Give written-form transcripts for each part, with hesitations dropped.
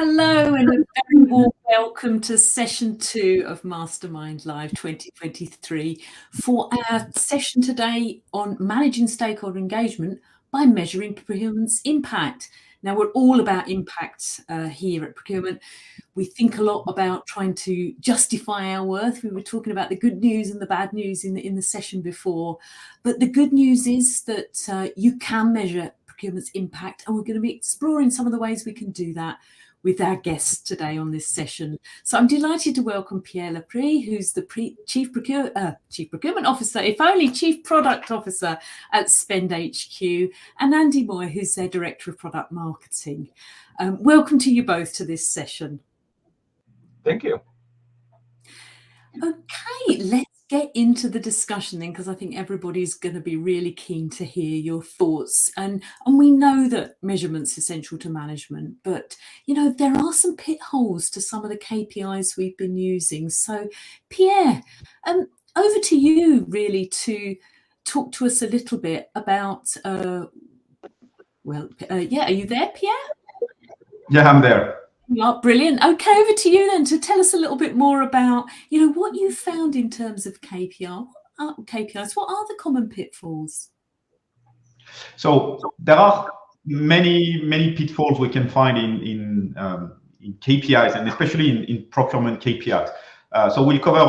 Hello and a very warm welcome to session 2 of Mastermind Live 2023 for our session today on managing stakeholder engagement by measuring procurement's impact. Now, we're all about impact here at Procurement. We think a lot about trying to justify our worth. We were talking about the good news and the bad news in the session before. But the good news is that you can measure procurement's impact, and we're going to be exploring some of the ways we can do that with our guests today on this session. So I'm delighted to welcome Pierre Laprée, who's the Chief Procurement Officer, if only Chief Product Officer at Spend HQ, and Andy Moir, who's their Director of Product Marketing. Welcome to you both to this session. Thank you. Okay, let's get into the discussion then, because I think everybody's going to be really keen to hear your thoughts. And we know that measurement's essential to management, but you know, there are some pitfalls to some of the KPIs we've been using. So Pierre, over to you really to talk to us a little bit about, are you there, Pierre? Yeah, I'm there. Oh, brilliant. Okay, over to you then to tell us a little bit more about, you know, what you found in terms of KPIs. What are the common pitfalls? So there are many pitfalls we can find in KPIs, and especially in procurement KPIs. So we'll cover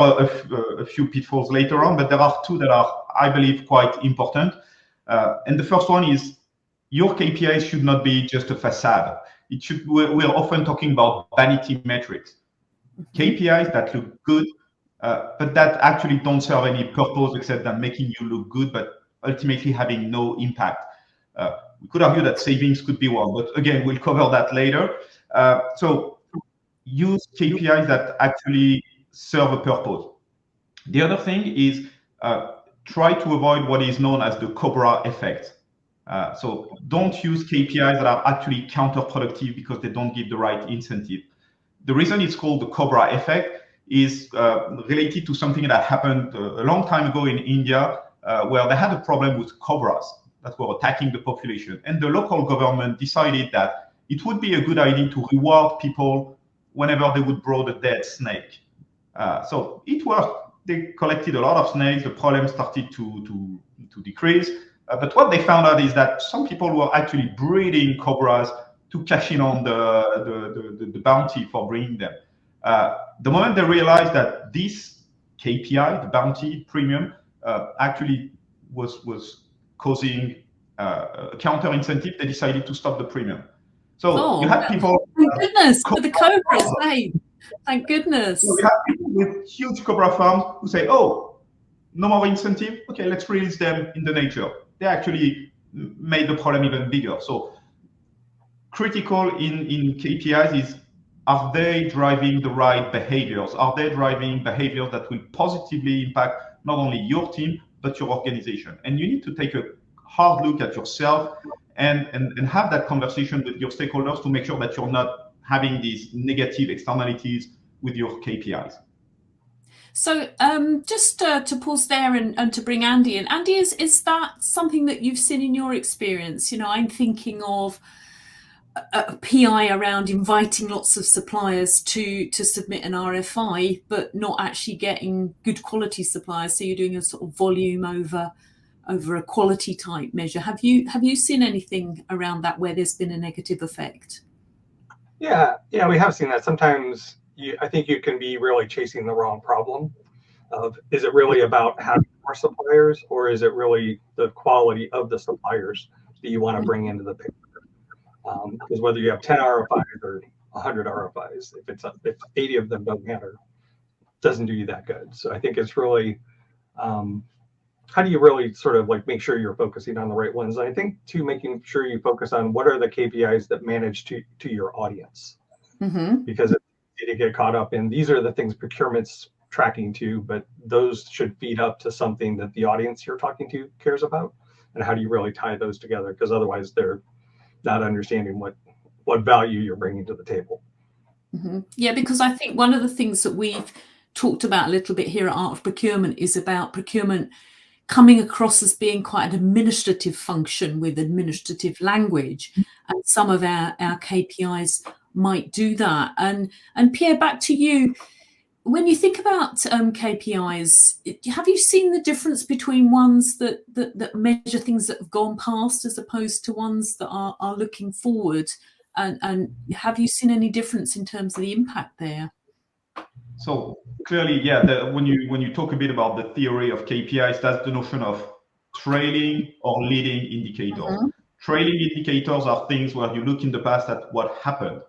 a few pitfalls later on, but there are two that are, I believe, quite important. And the first one is your KPIs should not be just a facade. We're often talking about vanity metrics, KPIs that look good, but that actually don't serve any purpose except than making you look good, but ultimately having no impact. We could argue that savings could be one, but again, we'll cover that later. So use KPIs that actually serve a purpose. The other thing is try to avoid what is known as the Cobra effect. So don't use KPIs that are actually counterproductive because they don't give the right incentive. The reason it's called the Cobra effect is related to something that happened a long time ago in India, where they had a problem with cobras that were attacking the population. And the local government decided that it would be a good idea to reward people whenever they would draw the dead snake. So it worked. They collected a lot of snakes. The problem started to decrease. But what they found out is that some people were actually breeding cobras to cash in on the bounty for bringing them. The moment they realized that this KPI, the bounty premium, actually was causing a counter incentive, they decided to stop the premium. So you had people. Thank goodness for the cobras, hey. Thank goodness. So you have people with huge cobra farms who say, "Oh, no more incentive. Okay, let's release them in the nature." They actually made the problem even bigger. So critical in KPIs is, are they driving the right behaviors? Are they driving behaviors that will positively impact not only your team, but your organization? And you need to take a hard look at yourself and have that conversation with your stakeholders to make sure that you're not having these negative externalities with your KPIs. So just to pause there and to bring Andy in. Andy, is that something that you've seen in your experience? You know, I'm thinking of a PI around inviting lots of suppliers to submit an RFI, but not actually getting good quality suppliers. So you're doing a sort of volume over a quality type measure. Have you seen anything around that where there's been a negative effect? Yeah, we have seen that. Sometimes I think you can be really chasing the wrong problem of, is it really about having more suppliers, or is it really the quality of the suppliers that you want to bring into the picture? Because whether you have 10 RFIs or 100 RFIs, if 80 of them don't matter, doesn't do you that good. So I think it's really, how do you really sort of like make sure you're focusing on the right ones? And I think too, making sure you focus on what are the KPIs that manage to your audience, because it's easy to get caught up in these are the things procurement's tracking to, but those should feed up to something that the audience you're talking to cares about. And how do you really tie those together? Because otherwise they're not understanding what value you're bringing to the table. Yeah, because I think one of the things that we've talked about a little bit here at Art of Procurement is about procurement coming across as being quite an administrative function with administrative language. And some of our KPIs might do that. And Pierre, back to you. When you think about KPIs, have you seen the difference between ones that measure things that have gone past as opposed to ones that are looking forward? And have you seen any difference in terms of the impact there? So clearly, when you talk a bit about the theory of KPIs, that's the notion of trailing or leading indicators. Mm-hmm. Trailing indicators are things where you look in the past at what happened.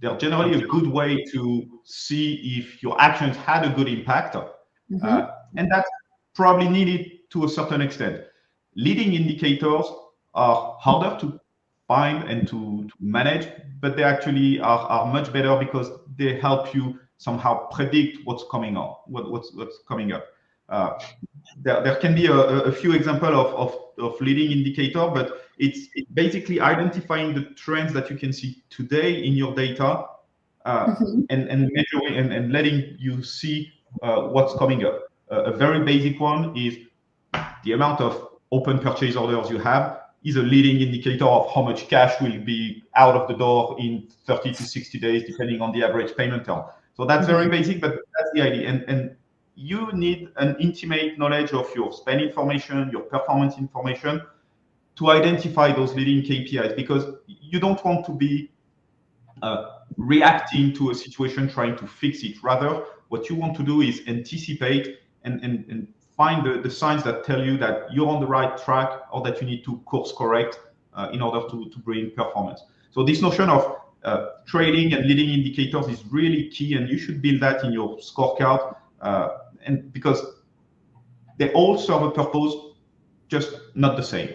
They're generally a good way to see if your actions had a good impact, mm-hmm. And that's probably needed to a certain extent. Leading indicators are harder to find and to manage, but they actually are much better because they help you somehow predict what's coming on, what's coming up. There can be a few examples of leading indicator, but it's basically identifying the trends that you can see today in your data, mm-hmm. and measuring and letting you see what's coming up. A very basic one is the amount of open purchase orders you have is a leading indicator of how much cash will be out of the door in 30 to 60 days, depending on the average payment term. So that's mm-hmm. very basic, but that's the idea. And you need an intimate knowledge of your spend information, your performance information, to identify those leading KPIs, because you don't want to be reacting to a situation trying to fix it. Rather, what you want to do is anticipate and find the signs that tell you that you're on the right track or that you need to course correct in order to bring performance. So this notion of trailing and leading indicators is really key, and you should build that in your scorecard, and because they all serve a purpose, just not the same.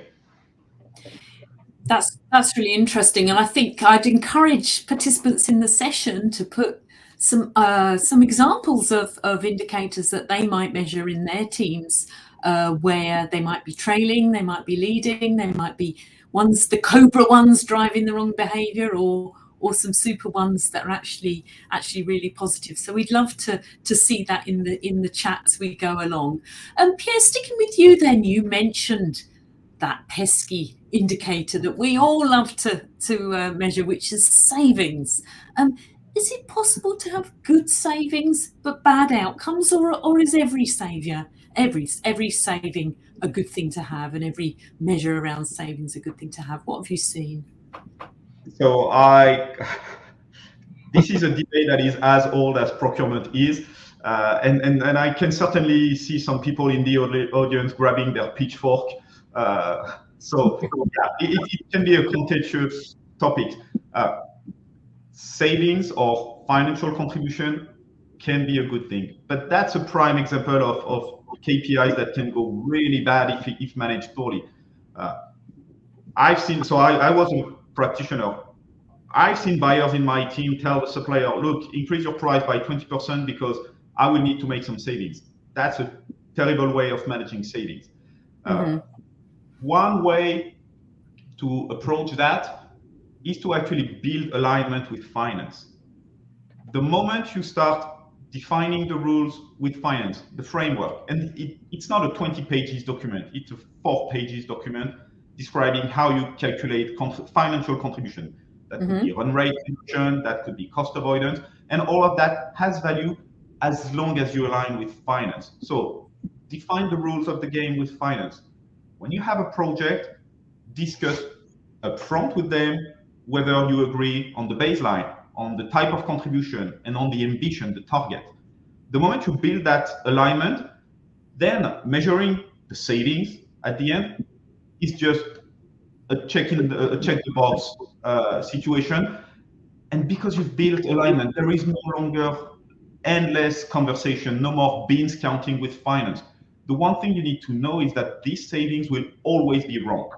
That's really interesting, and I think I'd encourage participants in the session to put some examples of indicators that they might measure in their teams, where they might be trailing, they might be leading, they might be the cobra ones driving the wrong behavior, or some super ones that are actually really positive. So we'd love to see that in the chat as we go along. Pierre, sticking with you then, you mentioned that pesky indicator that we all love to measure, which is savings. Is it possible to have good savings but bad outcomes, or is every saving a good thing to have, and every measure around savings a good thing to have? What have you seen? So this is a debate that is as old as procurement is, and I can certainly see some people in the audience grabbing their pitchfork. So yeah, it can be a contentious topic. Savings or financial contribution can be a good thing, but that's a prime example of KPIs that can go really bad if managed poorly. I've seen, so I was a practitioner. I've seen buyers in my team tell the supplier, look, increase your price by 20% because I will need to make some savings. That's a terrible way of managing savings. Mm-hmm. One way to approach that is to actually build alignment with finance. The moment you start defining the rules with finance, the framework, and it's not a 20 pages document, it's a 4 pages document describing how you calculate financial contribution. That could be run rate reduction, that could be cost avoidance, and all of that has value as long as you align with finance. So define the rules of the game with finance. When you have a project, discuss upfront with them whether you agree on the baseline, on the type of contribution, and on the ambition, the target. The moment you build that alignment, then measuring the savings at the end is just a check the box situation. And because you've built alignment, there is no longer endless conversation, no more beans counting with finance. The one thing you need to know is that these savings will always be wrong.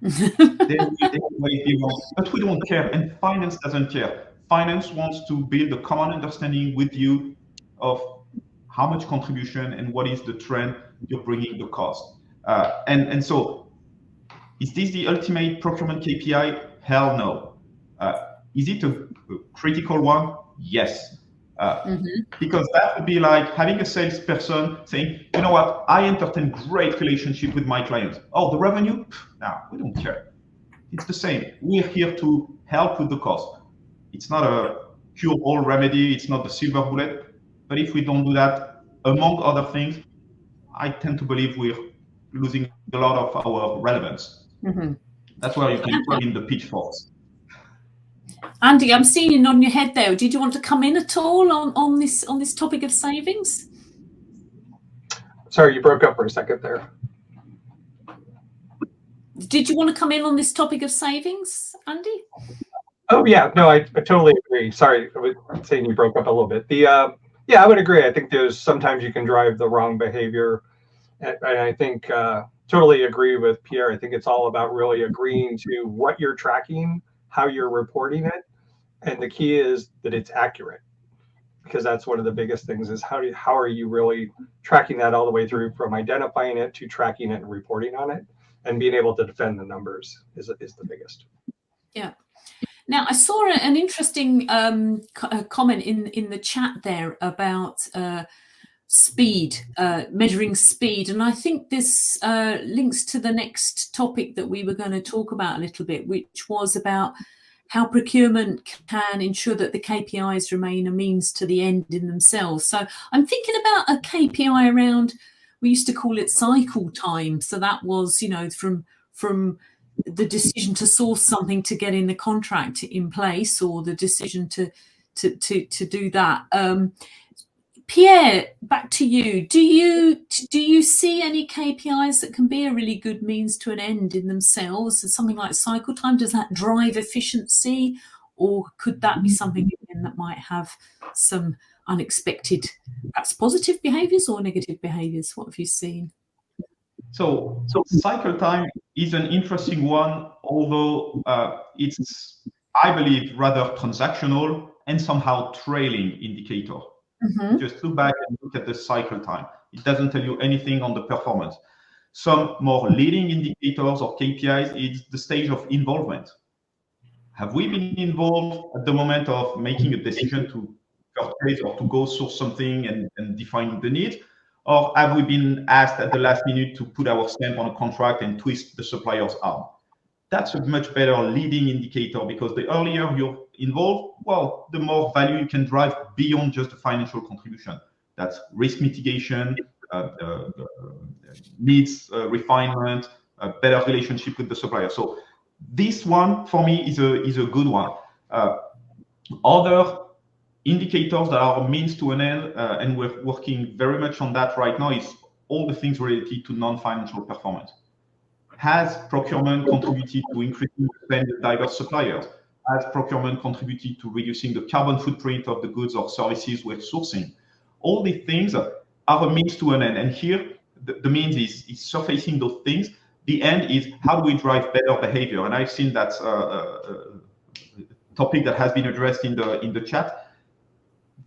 They will always be wrong, but we don't care, and finance doesn't care. Finance wants to build a common understanding with you of how much contribution and what is the trend you're bringing the cost. And so, is this the ultimate procurement KPI? Hell no. Is it a critical one? Yes. Because that would be like having a salesperson saying, you know what, I entertain great relationship with my clients. Oh, the revenue? No, we don't care. It's the same. We're here to help with the cost. It's not a cure-all remedy. It's not the silver bullet. But if we don't do that, among other things, I tend to believe we're losing a lot of our relevance. Mm-hmm. That's where you can plug in the pitchforks. Andy, I'm seeing you nodding your head there. Did you want to come in at all on this topic of savings? Sorry, you broke up for a second there. Did you want to come in on this topic of savings, Andy? Oh yeah, no, I totally agree. Sorry, I was saying you broke up a little bit. Yeah, I would agree. I think there's sometimes you can drive the wrong behavior, and I think totally agree with Pierre. I think it's all about really agreeing to what you're tracking, how you're reporting it, and the key is that it's accurate, because that's one of the biggest things is how are you really tracking that all the way through from identifying it to tracking it and reporting on it, and being able to defend the numbers is the biggest. Yeah. Now, I saw an interesting comment in the chat there about speed, measuring speed. And I think this links to the next topic that we were going to talk about a little bit, which was about how procurement can ensure that the KPIs remain a means to the end in themselves. So I'm thinking about a KPI around, we used to call it cycle time. So that was, from the decision to source something to getting the contract in place, or the decision to do that. Pierre, back to you. Do you see any KPIs that can be a really good means to an end in themselves? Something like cycle time, does that drive efficiency, or could that be something that might have some unexpected, perhaps positive behaviours or negative behaviours? What have you seen? So cycle time is an interesting one, although it's, I believe, rather transactional and somehow trailing indicator. Mm-hmm. Just look back and look at the cycle time. It doesn't tell you anything on the performance. Some more leading indicators or KPIs is the stage of involvement. Have we been involved at the moment of making a decision to purchase or to go source something and define the need? Or have we been asked at the last minute to put our stamp on a contract and twist the supplier's arm? That's a much better leading indicator, because the earlier you're involved, well, the more value you can drive beyond just the financial contribution. That's risk mitigation, needs refinement, a better relationship with the supplier. So this one for me is a good one. Other indicators that are a means to an end, and we're working very much on that right now, is all the things related to non-financial performance. Has procurement contributed to increasing the spend with diverse suppliers? Has procurement contributed to reducing the carbon footprint of the goods or services we're sourcing? All these things are a means to an end. And here, the means is surfacing those things. The end is, how do we drive better behavior? And I've seen that topic that has been addressed in the chat.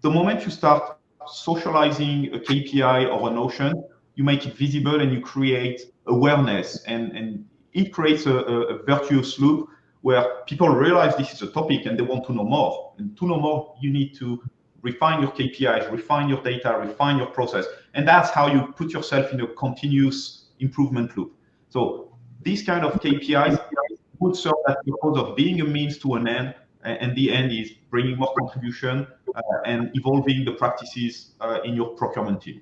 The moment you start socializing a KPI or a notion, you make it visible and you create awareness, and it creates a virtuous loop where people realize this is a topic and they want to know more. And to know more, you need to refine your KPIs, refine your data, refine your process. And that's how you put yourself in a continuous improvement loop. So these kind of KPIs would serve that purpose of being a means to an end, and the end is bringing more contribution and evolving the practices in your procurement team.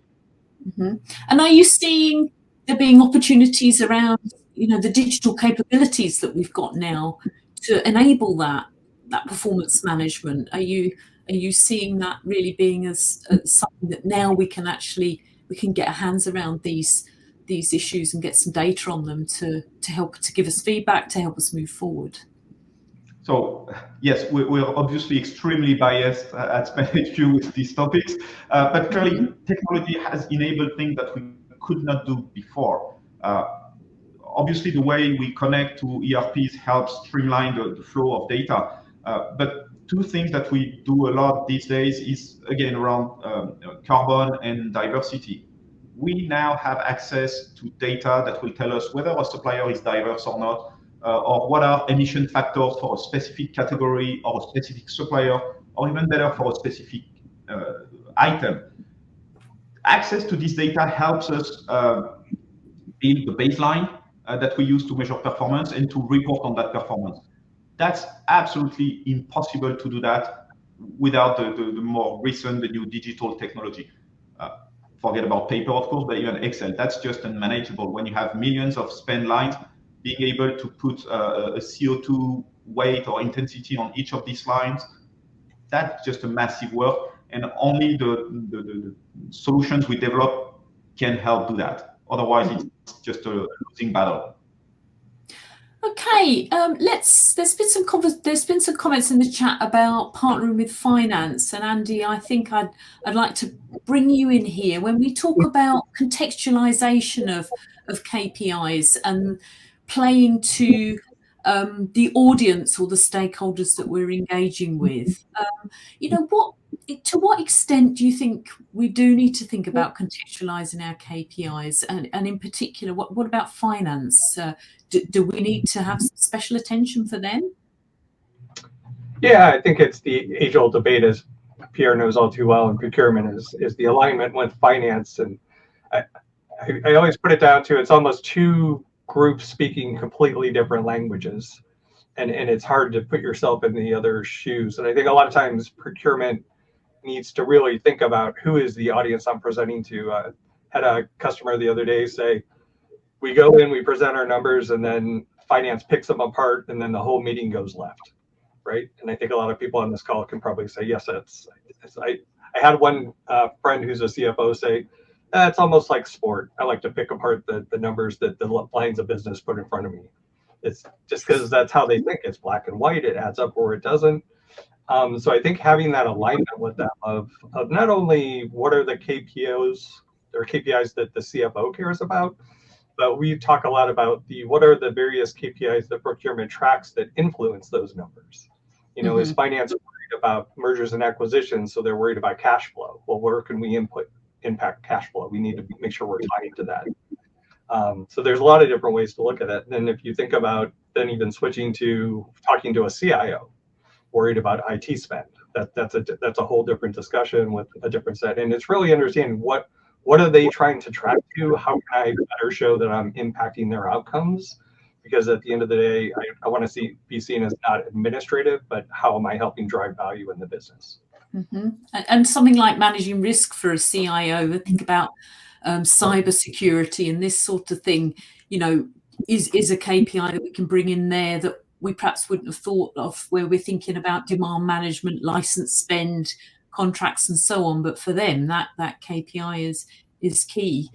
Mm-hmm. And are you seeing there being opportunities around, the digital capabilities that we've got now to enable that performance management? Are you seeing that really being as something that now we can get our hands around these issues and get some data on them to help to give us feedback, to help us move forward? So yes, we're obviously extremely biased at SpendHQ with these topics, but clearly technology has enabled things that we could not do before. Obviously, the way we connect to ERPs helps streamline the flow of data. But two things that we do a lot these days is, again, around carbon and diversity. We now have access to data that will tell us whether a supplier is diverse or not, or what are emission factors for a specific category or a specific supplier, or even better, for a specific item. Access to this data helps us build the baseline that we use to measure performance and to report on that performance. That's absolutely impossible to do that without the more recent, the new digital technology. Forget about paper, of course, but even Excel, that's just unmanageable. When you have millions of spend lines, being able to put a CO2 weight or intensity on each of these lines, that's just a massive work. And only the solutions we develop can help do that. Otherwise, it's just a losing battle. Okay, there's been some comments in the chat about partnering with finance, and Andy, I think I'd like to bring you in here when we talk about contextualization of KPIs and playing to the audience or the stakeholders that we're engaging with. To what extent do you think we do need to think about contextualizing our KPIs, and in particular, what about finance? Do we need to have some special attention for them? Yeah, I think it's the age-old debate, as Pierre knows all too well in procurement, is the alignment with finance. And I always put it down to, it's almost two groups speaking completely different languages. And it's hard to put yourself in the other's shoes. And I think a lot of times procurement needs to really think about who is the audience I'm presenting to. Had a customer the other day say, we go in, we present our numbers, and then finance picks them apart, and then the whole meeting goes left, right? And I think a lot of people on this call can probably say, yes, I had one friend who's a CFO say, it's almost like sport. I like to pick apart the numbers that the lines of business put in front of me. It's just because that's how they think. It's black and white. It adds up or it doesn't. So I think having that alignment with them of not only what are the KPIs that the CFO cares about, but we talk a lot about what are the various KPIs that procurement tracks that influence those numbers. Is finance worried about mergers and acquisitions, so they're worried about cash flow? Well, where can we impact cash flow? We need to make sure we're tying to that. So there's a lot of different ways to look at it. And if you think about then even switching to talking to a CIO, worried about IT spend, that's a whole different discussion with a different set. And it's really understanding what are they trying to track to? How can I better show that I'm impacting their outcomes? Because at the end of the day, I want to be seen as not administrative, but how am I helping drive value in the business? And something like managing risk for a CIO, think about cybersecurity and this sort of thing, is a KPI that we can bring in there that we perhaps wouldn't have thought of, where we're thinking about demand management, license spend, contracts and so on. But for them, that KPI is key.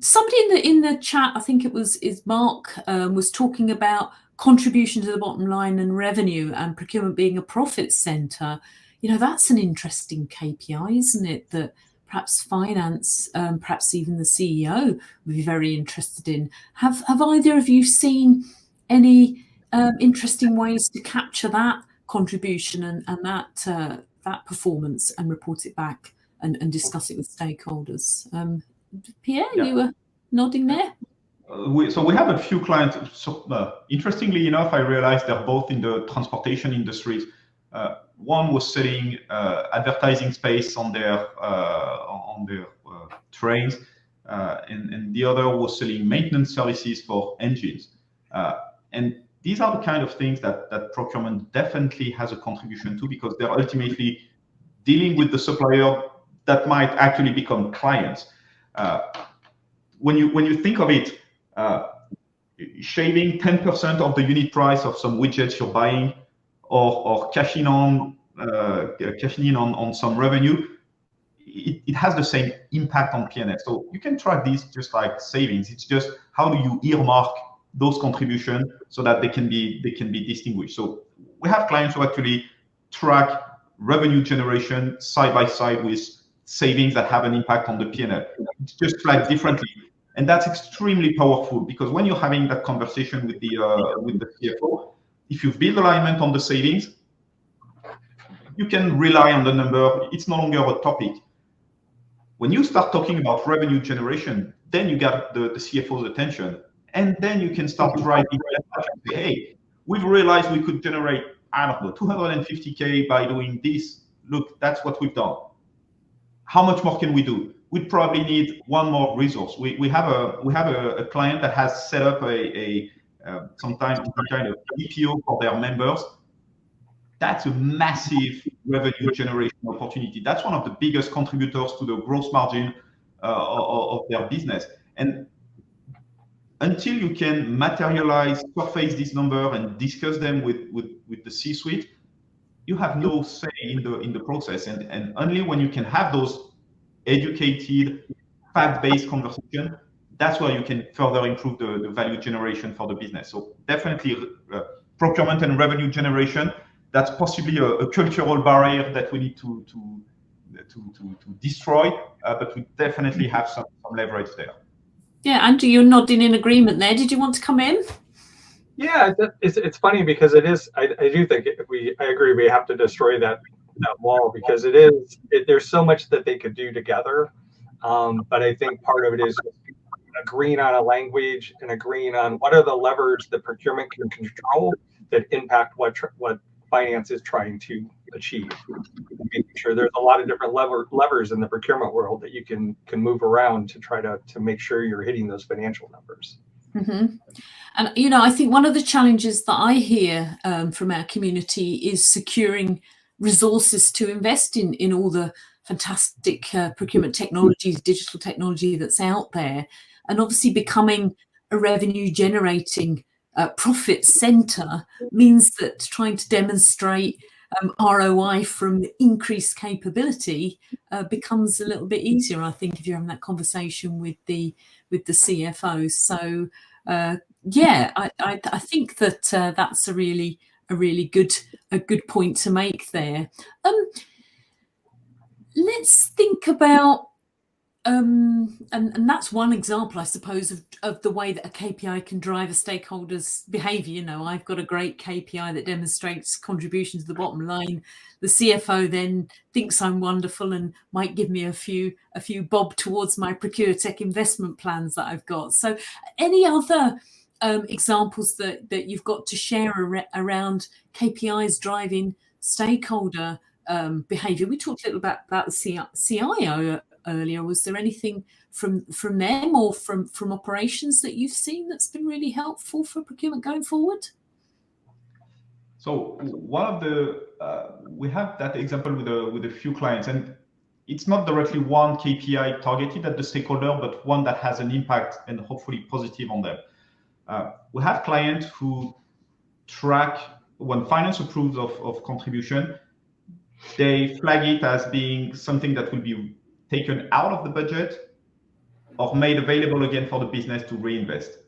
Somebody in the chat, I think is Mark, was talking about contribution to the bottom line and revenue, and procurement being a profit center. That's an interesting KPI, isn't it? That perhaps finance, perhaps even the CEO would be very interested in. Have either of you seen any interesting ways to capture that contribution and that performance and report it back and discuss it with stakeholders? Pierre, You were nodding there. So we have a few clients. So interestingly enough, I realized they're both in the transportation industries. One was selling advertising space on their trains, and the other was selling maintenance services for engines. And these are the kind of things that procurement definitely has a contribution to, because they're ultimately dealing with the supplier that might actually become clients. When you think of it, shaving 10% of the unit price of some widgets you're buying, or cashing in on some revenue, it has the same impact on P&L. So you can track these just like savings. It's just how do you earmark those contributions so that they can be distinguished. So we have clients who actually track revenue generation side by side with savings that have an impact on the P&L. It's just flagged differently. And that's extremely powerful, because when you're having that conversation with the CFO, if you build alignment on the savings, you can rely on the number. It's no longer a topic. When you start talking about revenue generation, then you get the CFO's attention, and then you can start driving that and say, hey, we've realized we could generate, I don't know, 250K by doing this. Look, that's what we've done. How much more can we do? we'd probably need one more resource. We have a client that has set up some kind of BPO for their members. That's a massive revenue generation opportunity. That's one of the biggest contributors to the gross margin of their business. And until you can materialize, surface this number, and discuss them with the C-suite, you have no say in the process. And only when you can have those educated, fact-based conversation, that's where you can further improve the value generation for the business. So definitely procurement and revenue generation, that's possibly a cultural barrier that we need to destroy, but we definitely have some leverage there. Yeah, Andrew, you're nodding in agreement there. Did you want to come in? Yeah, it's funny because it is. I do think I agree. We have to destroy that wall because there's so much that they could do together. But I think part of it is agreeing on a language and agreeing on what are the levers that procurement can control that impact what finance is trying to achieve. Making sure there's a lot of different levers in the procurement world that you can move around to try to make sure you're hitting those financial numbers. Mm-hmm. And I think one of the challenges that I hear from our community is securing resources to invest in all the fantastic procurement technologies, digital technology that's out there, and obviously becoming a revenue generating profit center means that trying to demonstrate ROI from increased capability becomes a little bit easier, I think, if you're having that conversation with the CFO. So yeah, I think that that's a really good point to make there. Let's think about and that's one example, I suppose, of the way that a KPI can drive a stakeholder's behavior. I've got a great KPI that demonstrates contribution to the bottom line. The CFO then thinks I'm wonderful and might give me a few bob towards my procure tech investment plans that I've got. So any other examples that you've got to share around KPIs driving stakeholder behavior? We talked a little about the CIO earlier. Was there anything from them or from operations that you've seen that's been really helpful for procurement going forward? So one of we have that example with a few clients, and it's not directly one KPI targeted at the stakeholder, but one that has an impact and hopefully positive on them. We have clients who track when finance approves of contribution, they flag it as being something that will be taken out of the budget or made available again for the business to reinvest.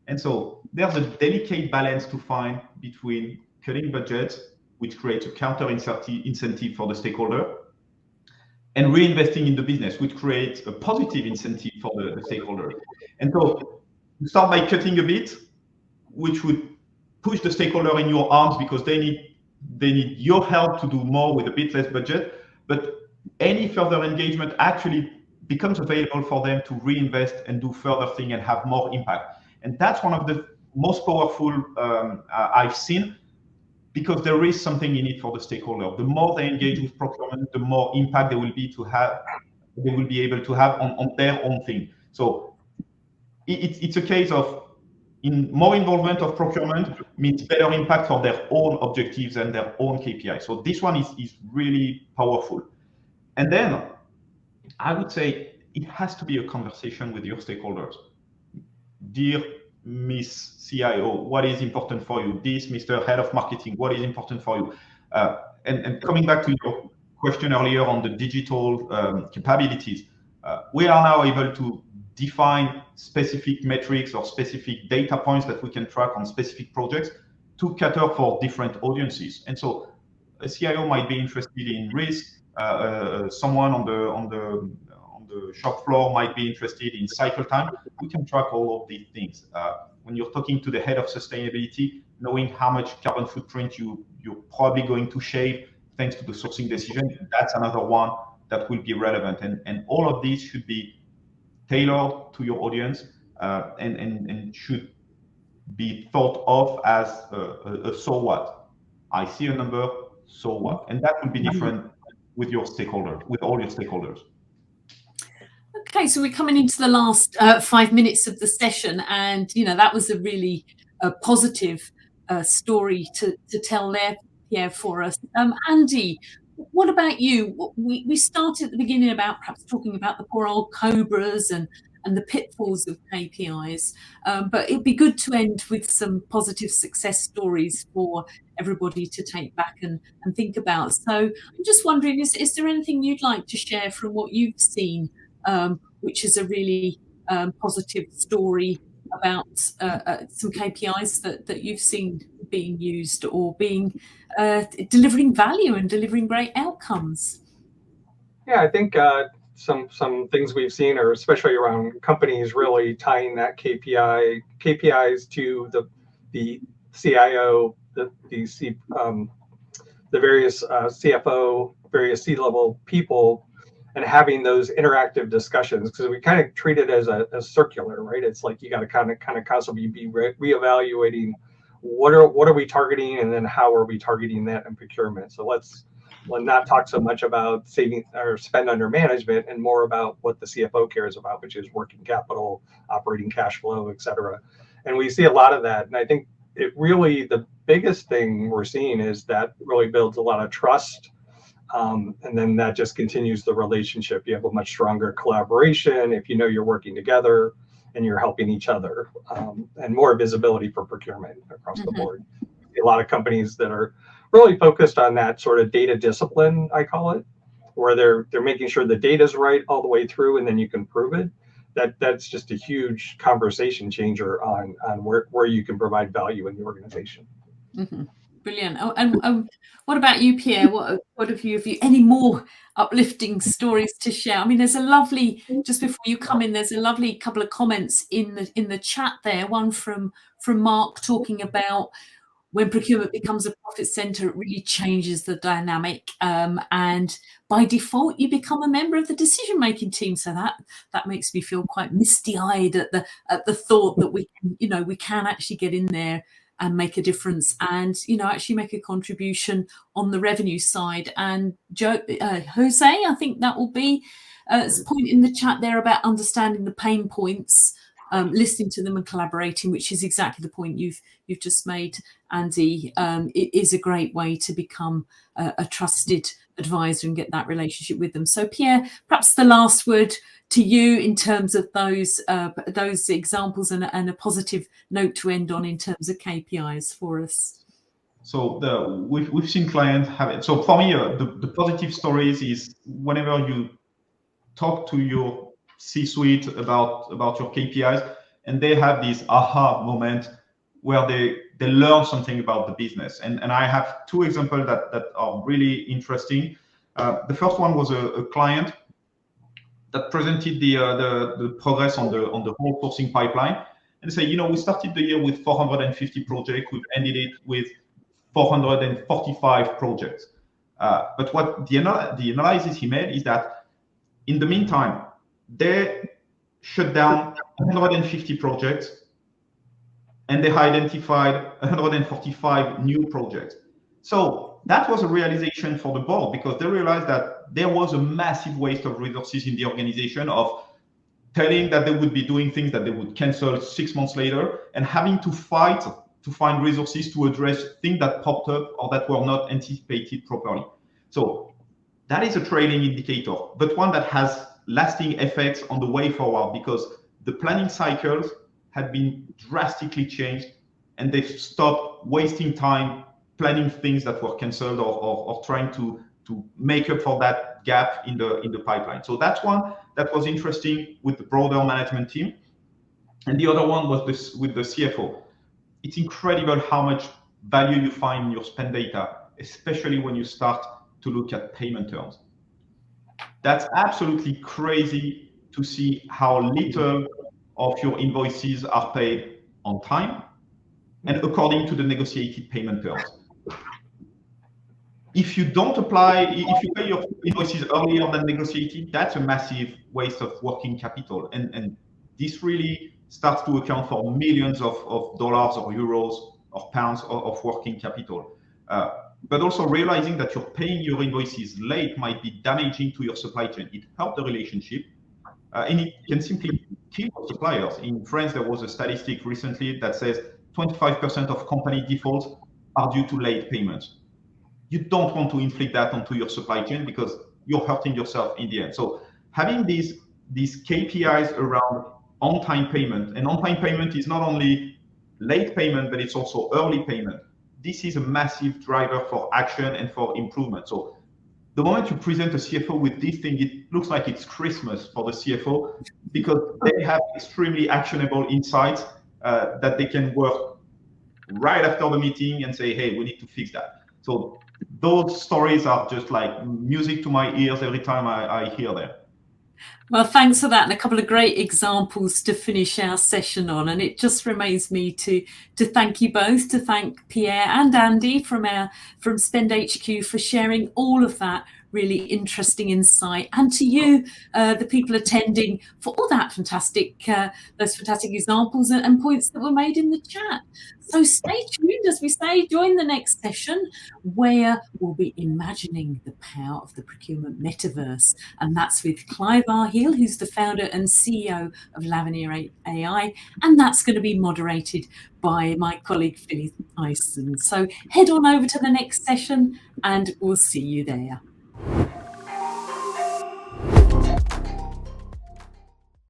And so there's a delicate balance to find between cutting budgets, which creates a counter incentive for the stakeholder, and reinvesting in the business, which creates a positive incentive for the stakeholder. And so you start by cutting a bit, which would push the stakeholder in your arms because they need your help to do more with a bit less budget. But any further engagement actually becomes available for them to reinvest and do further things and have more impact. And that's one of the most powerful I've seen, because there is something in it for the stakeholder. The more they engage with procurement, the more impact they will be able to have on their own thing. So it's a case of more involvement of procurement means better impact for their own objectives and their own KPI. So this one is really powerful. And then I would say it has to be a conversation with your stakeholders. Dear Miss CIO, what is important for you? This Mr. Head of Marketing, what is important for you? And coming back to your question earlier on the digital capabilities, we are now able to define specific metrics or specific data points that we can track on specific projects to cater for different audiences. And so a CIO might be interested in risk, someone on the shop floor might be interested in cycle time. We can track all of these things. When you're talking to the head of sustainability, knowing how much carbon footprint you're probably going to shave thanks to the sourcing decision, that's another one that will be relevant. And all of these should be tailored to your audience and should be thought of as a so what. I see a number, so what? And that will be different with your stakeholder, with all your stakeholders. Okay, so we're coming into the last 5 minutes of the session, and that was a really positive story to tell there, Pierre, for us. Andy, what about you? We started at the beginning about perhaps talking about the poor old cobras and the pitfalls of KPIs, but it'd be good to end with some positive success stories for everybody to take back and think about. So I'm just wondering, is there anything you'd like to share from what you've seen, which is a really positive story about some KPIs that you've seen being used or being delivering value and delivering great outcomes? Yeah, I think some things we've seen are especially around companies really tying that KPIs to the CIO, the various CFO, various C-level people, and having those interactive discussions, because we kind of treat it as a circular, right? It's like you got to kind of constantly be reevaluating what are we targeting, and then how are we targeting that in procurement. So let's not talk so much about saving or spend under management, and more about what the CFO cares about, which is working capital, operating cash flow, et cetera. And we see a lot of that. And I think the biggest thing we're seeing is that really builds a lot of trust. And then that just continues the relationship. You have a much stronger collaboration if you know you're working together and you're helping each other, and more visibility for procurement across the board. A lot of companies that are really focused on that sort of data discipline, I call it, where they're making sure the data is right all the way through, and then you can prove it. That's just a huge conversation changer on where you can provide value in the organization. Mm-hmm. Brilliant. Oh, and what about you, Pierre? What have you any more uplifting stories to share? I mean, there's a lovely, just before you come in, there's a lovely couple of comments in the chat there. One from Mark talking about when procurement becomes a profit center, it really changes the dynamic, and by default you become a member of the decision-making team. So that makes me feel quite misty-eyed at the thought that we can actually get in there and make a difference, and actually make a contribution on the revenue side. And Jose, I think that will be a point in the chat there about understanding the pain points, listening to them and collaborating, which is exactly the point you've just made, Andy. It is a great way to become a trusted advisor and get that relationship with them. So Pierre, perhaps the last word to you in terms of those examples, and a positive note to end on in terms of KPIs for us. So we've seen clients have it. So for me, the positive stories is whenever you talk to your C-suite about your KPIs, and they have this aha moment where they learn something about the business. And I have two examples that are really interesting. The first one was a client that presented the progress on the whole sourcing pipeline, and say, we started the year with 450 projects, we've ended it with 445 projects. But what the analysis he made is that in the meantime, they shut down 150 projects, and they identified 145 new projects. So that was a realization for the board, because they realized that there was a massive waste of resources in the organization, of telling that they would be doing things that they would cancel 6 months later, and having to fight to find resources to address things that popped up or that were not anticipated properly. So that is a trailing indicator, but one that has lasting effects on the way forward, because the planning cycles had been drastically changed, and they've stopped wasting time planning things that were canceled, or trying to make up for that gap in the pipeline. So that's one that was interesting with the broader management team. And the other one was with the CFO. It's incredible how much value you find in your spend data, especially when you start to look at payment terms. That's absolutely crazy to see how little of your invoices are paid on time and according to the negotiated payment terms. If you pay your invoices earlier than negotiated, that's a massive waste of working capital. And this really starts to account for millions of dollars or euros or pounds of working capital. But also realizing that you're paying your invoices late might be damaging to your supply chain. It helps the relationship, and it can simply kill suppliers. In France, there was a statistic recently that says 25% of company defaults are due to late payments. You don't want to inflict that onto your supply chain because you're hurting yourself in the end. So having these KPIs around on-time payment, and on-time payment is not only late payment, but it's also early payment. This is a massive driver for action and for improvement. So the moment you present a CFO with this thing, it looks like it's Christmas for the CFO because they have extremely actionable insights that they can work right after the meeting and say, hey, we need to fix that. So those stories are just like music to my ears every time I hear them. Well, thanks for that, and a couple of great examples to finish our session on. And it just remains me to thank you both, to thank Pierre and Andy from Spend HQ for sharing all of that really interesting insight, and to you, the people attending, for all that those fantastic examples and points that were made in the chat. So stay tuned, as we say, join the next session where we'll be imagining the power of the procurement metaverse. And that's with Clive Arhill, who's the founder and CEO of Lavinia AI. And that's going to be moderated by my colleague, Philip Ideson. So head on over to the next session and we'll see you there.